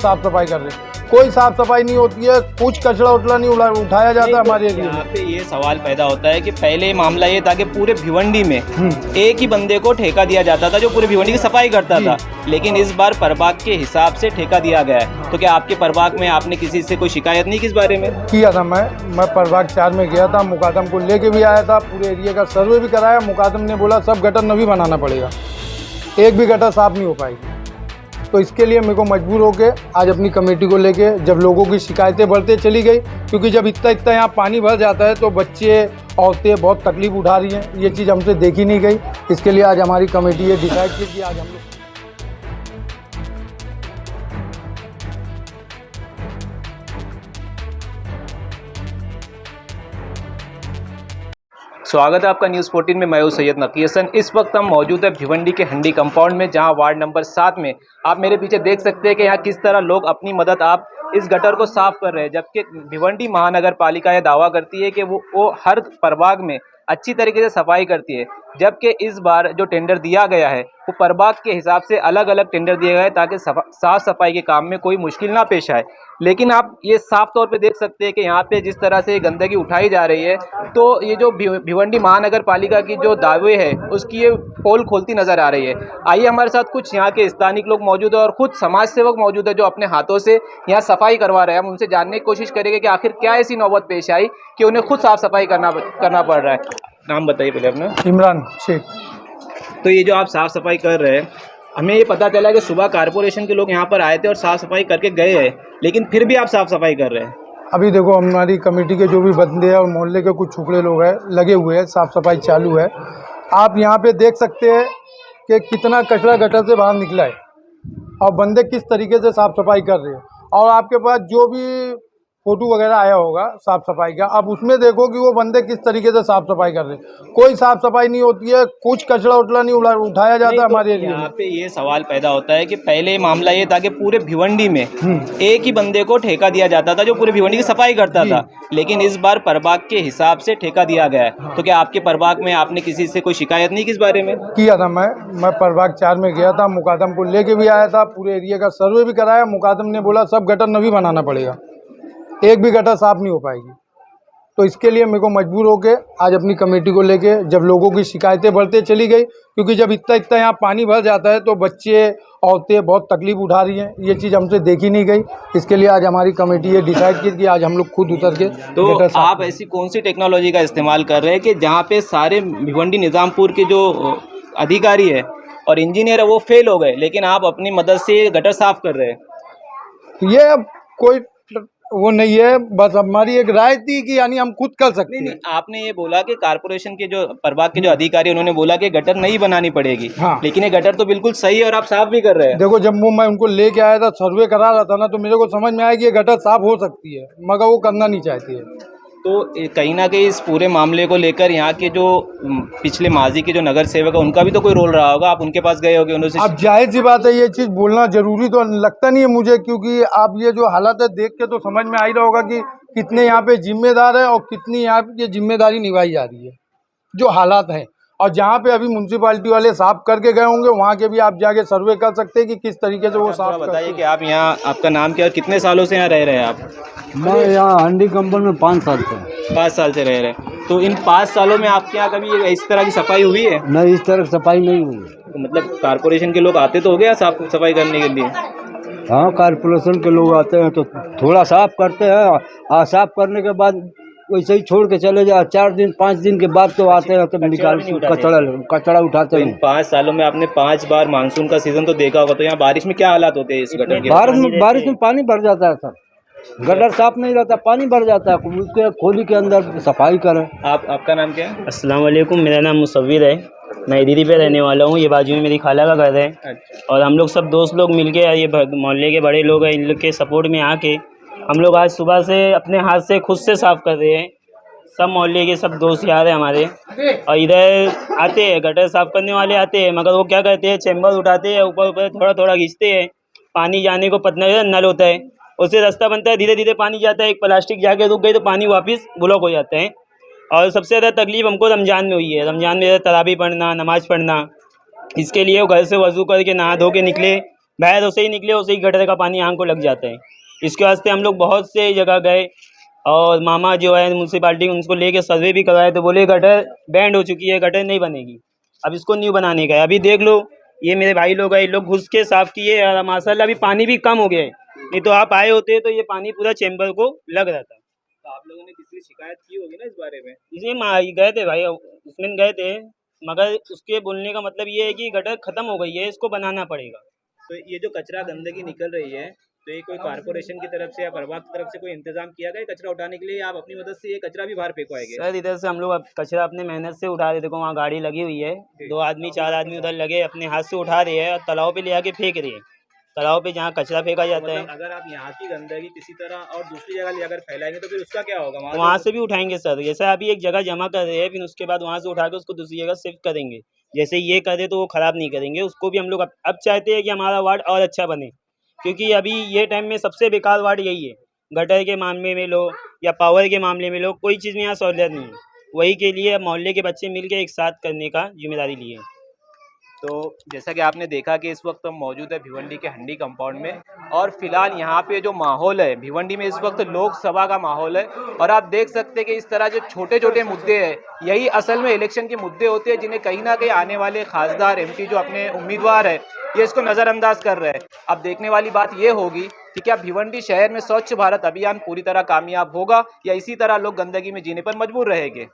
साफ सफाई कर रहे हैं। कोई साफ सफाई नहीं होती है, कुछ कचरा उठला नहीं उठाया जाता हमारे एरिया में। यहाँ पे ये सवाल पैदा होता है कि पहले मामला ये था कि पूरे भिवंडी में एक ही बंदे को ठेका दिया जाता था जो पूरे भिवंडी की सफाई करता था, लेकिन इस बार प्रभाग के हिसाब से ठेका दिया गया है। तो क्या आपके प्रभाग में आपने किसी से कोई शिकायत नहीं की इस बारे में? किया था मैं प्रभाग 4 में गया था, मुकादम को लेके भी आया था, पूरे एरिया का सर्वे भी कराया। मुकादम ने बोला सब गटर नवी बनाना पड़ेगा, एक भी गटर साफ नहीं हो पाएगी। तो इसके लिए मेरे को मजबूर होके आज अपनी कमेटी को लेके, जब लोगों की शिकायतें बढ़ते चली गई, क्योंकि जब इतना यहाँ पानी भर जाता है तो बच्चे औरतें बहुत तकलीफ उठा रही हैं, ये चीज़ हमसे देखी नहीं गई। इसके लिए आज हमारी कमेटी ये डिसाइड की कि आज हम लोग स्वागत है आपका न्यूज़ 14 में। मैं हूं सैयद नकी हसन। इस वक्त हम मौजूद है भिवंडी के हंडी कंपाउंड में, जहां वार्ड नंबर 7 में आप मेरे पीछे देख सकते हैं कि यहाँ किस तरह लोग अपनी मदद आप इस गटर को साफ कर रहे हैं। जबकि भिवंडी महानगर पालिका यह दावा करती है कि वो हर प्रभाग में अच्छी तरीके से सफाई करती है, जबकि इस बार जो टेंडर दिया गया है वो प्रभाग के हिसाब से अलग अलग टेंडर दिए गए ताकि साफ सफाई के काम में कोई मुश्किल ना पेश आए। लेकिन आप ये साफ तौर पे देख सकते हैं कि यहाँ पे जिस तरह से गंदगी उठाई जा रही है, तो ये जो भिवंडी महानगर पालिका की जो दावे है उसकी ये पोल खोलती नज़र आ रही है। आइए हमारे साथ कुछ यहाँ के स्थानिक लोग मौजूद है और खुद समाज सेवक मौजूद है जो अपने हाथों से यहाँ सफाई करवा रहे हैं। हम उनसे जानने की कोशिश करेंगे कि आखिर क्या ऐसी नौबत पेश आई कि उन्हें खुद साफ सफाई करना पड़ रहा है। नाम बताइए पहले अपना। इमरान शेख। तो ये जो आप साफ़ सफाई कर रहे हैं, हमें ये पता चला कि सुबह कारपोरेशन के लोग यहाँ पर आए थे और साफ़ सफाई करके गए हैं, लेकिन फिर भी आप साफ़ सफाई कर रहे हैं। अभी देखो हमारी कमेटी के जो भी बंदे हैं और मोहल्ले के कुछ छुकड़े लोग हैं लगे हुए हैं, साफ़ सफाई चालू है। आप यहाँ पे देख सकते हैं कि कितना कचरा गटर से बाहर निकला है और बंदे किस तरीके से साफ़ सफाई कर रहे हैं। और आपके पास जो भी फोटो वगैरह आया होगा साफ सफाई का, आप उसमें देखो कि वो बंदे किस तरीके से साफ सफाई कर रहे हैं। कोई साफ सफाई नहीं होती है, कुछ कचरा उठला नहीं उठाया जाता हमारे एरिया में। यहाँ पे ये सवाल पैदा होता है कि पहले मामला ये था कि पूरे भिवंडी में एक ही बंदे को ठेका दिया जाता था जो पूरे भिवंडी की सफाई करता था, लेकिन इस बार प्रभाग के हिसाब से ठेका दिया गया है। तो क्या आपके प्रभाग में आपने किसी से कोई शिकायत नहीं की इस बारे में? किया था मैं प्रभाग 4 में गया था, मुकादम को लेके भी आया था, पूरे एरिया का सर्वे भी कराया। मुकादम ने बोला सब गटर नवी बनाना पड़ेगा, एक भी गटर साफ नहीं हो पाएगी। तो इसके लिए मेरे को मजबूर होके आज अपनी कमेटी को लेके, जब लोगों की शिकायतें बढ़ते चली गई, क्योंकि जब इतना यहाँ पानी भर जाता है तो बच्चे औरतें बहुत तकलीफ उठा रही हैं, ये चीज़ हमसे देखी नहीं गई। इसके लिए आज हमारी कमेटी ये डिसाइड की कि आज हम लोग खुद उतर के तो आप ऐसी कौन सी टेक्नोलॉजी का इस्तेमाल कर रहे हैं कि जहाँ पे सारे भिवंडी निज़ामपुर के जो अधिकारी है और इंजीनियर है वो फेल हो गए, लेकिन आप अपनी मदद से गटर साफ कर रहे हैं? ये कोई वो नहीं है, बस हमारी एक राय थी कि यानी हम खुद कर सकते हैं। नहीं, आपने ये बोला कि कारपोरेशन के जो प्रभाग के जो अधिकारी उन्होंने बोला कि गटर नहीं बनानी पड़ेगी। हाँ। लेकिन ये गटर तो बिल्कुल सही है और आप साफ भी कर रहे हैं। देखो जब मैं उनको लेके आया था, सर्वे करा रहा था ना, तो मेरे को समझ में आया कि ये गटर साफ हो सकती है, मगर वो करना नहीं चाहती है। तो कहीं ना कहीं इस पूरे मामले को लेकर यहाँ के जो पिछले माजी के जो नगर सेवक है उनका भी तो कोई रोल रहा होगा, आप उनके पास गए होगे उन्होंने। अब जाहिर सी बात है, ये चीज़ बोलना जरूरी तो लगता नहीं है मुझे, क्योंकि आप ये जो हालात है देख के तो समझ में आ ही रहा होगा कि कितने यहाँ पे जिम्मेदार है और कितनी यहाँ पे जिम्मेदारी निभाई जा रही है, जो हालात हैं। और जहाँ पे अभी म्यूनसिपालिटी वाले साफ करके गए होंगे, वहाँ के भी आप जाके सर्वे कर सकते हैं कि किस तरीके से वो साफ। बताइए कि आप यहाँ, आपका नाम क्या और कितने सालों से यहाँ रह रहे हैं आप? मैं यहाँ हंडी कंपनी में 5 साल से 5 साल से रह रहे हैं। तो इन 5 सालों में आपके यहाँ कभी इस तरह की सफाई हुई है? नहीं, इस तरह सफाई नहीं हुई। तो मतलब कारपोरेशन के लोग आते तो हो गया साफ सफाई करने के लिए? हाँ, कारपोरेशन के लोग आते हैं तो थोड़ा साफ करते हैं, साफ करने के बाद वैसे ही छोड़ के चले जाए। 4 दिन 5 दिन के बाद तो आते हैं तो निकाल कचरा उठाते हैं। 5 सालों में आपने 5 बार मानसून का सीजन तो देखा होगा, तो यहाँ बारिश में क्या हालात होते हैं इस गटर के? बारिश में पानी भर जाता है सर, गटर साफ नहीं रहता, पानी भर जाता है। उसके खोली के अंदर सफाई करें। आपका नाम क्या है? अस्सलाम वालेकुम, मेरा नाम मुसव्विर है, मैं दीदी पे रहने वाला हूँ। ये बाजू में मेरी खाला का घर है। और हम लोग सब दोस्त लोग मिलके, ये मोहल्ले के बड़े लोग हैं, इन लोग के सपोर्ट में आके हम लोग आज सुबह से अपने हाथ से खुद से साफ़ कर रहे हैं। सब मोहल्ले के सब दोस्त यार हैं हमारे, और इधर आते हैं गटर साफ़ करने वाले आते हैं, मगर वो क्या करते हैं, चैम्बर उठाते हैं, ऊपर ऊपर थोड़ा थोड़ा खींचते हैं, पानी जाने को पतना नल होता है उससे रास्ता बनता है, धीरे धीरे पानी जाता है। एक प्लास्टिक जाके रुक गई तो पानी वापस ब्लॉक हो जाता है। और सबसे ज़्यादा तकलीफ़ हमको रमज़ान में हुई है। रमज़ान में तरावी पढ़ना, नमाज़ पढ़ना, इसके लिए वो घर से वज़ू करके नहा धो के निकले, बाहर उसे ही निकले उसे ही गटर का पानी आंख को लग जाता है। इसके वास्ते हम लोग बहुत से जगह गए और मामा जो है म्यूनसिपाल्टी उनको लेके सर्वे भी करवाए तो बोले गटर बैंड हो चुकी है, गटर नहीं बनेगी, अब इसको न्यू बनाने का है। अभी देख लो ये मेरे भाई लोग हैं, ये लोग घुस के साफ़ किए और माशाल्लाह अभी पानी भी कम हो गया है, नहीं तो आप आए होते तो ये पानी पूरा चैम्बर को लग रहा था। तो आप लोगों ने किसी से शिकायत की होगी ना इस बारे में? इसलिए गए थे भाई, उसमें गए थे, मगर उसके बोलने का मतलब ये है कि गटर ख़त्म हो गई है, इसको बनाना पड़ेगा। तो ये जो कचरा गंदगी निकल रही है, तो ये कोई कारपोरेशन की तरफ से या प्रभाग की तरफ से कोई इंतजाम किया गया है कचरा उठाने के लिए, या आप अपनी मदद से ये कचरा भी बाहर फेंकवाएंगे? सर इधर से हम लोग अब कचरा अपने मेहनत से उठा रहे, देखो वहाँ गाड़ी लगी हुई है, 2 आदमी 4 आदमी उधर लगे अपने हाथ से उठा रहे हैं और तालाब पे ले आके फेंक रहे हैं, तालाब पे जहाँ कचरा फेंका जाता है। मतलब अगर आप यहाँ की गंदगी किसी तरह और दूसरी जगह ले अगर फैलाएंगे तो फिर उसका क्या होगा? वहाँ से भी उठाएंगे सर, जैसे अभी एक जगह जमा कर रहे हैं, फिर उसके बाद वहाँ से उठा के उसको दूसरी जगह शिफ्ट करेंगे। जैसे ये करे तो वो ख़राब नहीं करेंगे, उसको भी हम लोग अब चाहते हैं कि हमारा वार्ड और अच्छा बने, क्योंकि अभी ये टाइम में सबसे बेकार वार्ड यही है। गटर के मामले में लो या पावर के मामले में लो, कोई चीज़ में यहाँ सहूलियत नहीं है। वही के लिए मोहल्ले के बच्चे मिल के एक साथ करने का जिम्मेदारी लिए। तो जैसा कि आपने देखा कि इस वक्त हम मौजूद है भिवंडी के हंडी कंपाउंड में, और फिलहाल यहाँ पे जो माहौल है भिवंडी में इस वक्त लोकसभा का माहौल है, और आप देख सकते हैं कि इस तरह जो छोटे छोटे मुद्दे हैं यही असल में इलेक्शन के मुद्दे होते हैं, जिन्हें कहीं ना कहीं आने वाले खासदार एमपी जो अपने उम्मीदवार है ये इसको नज़रअंदाज कर रहे हैं। अब देखने वाली बात ये होगी कि क्या भिवंडी शहर में स्वच्छ भारत अभियान पूरी तरह कामयाब होगा या इसी तरह लोग गंदगी में जीने पर मजबूर रहेंगे।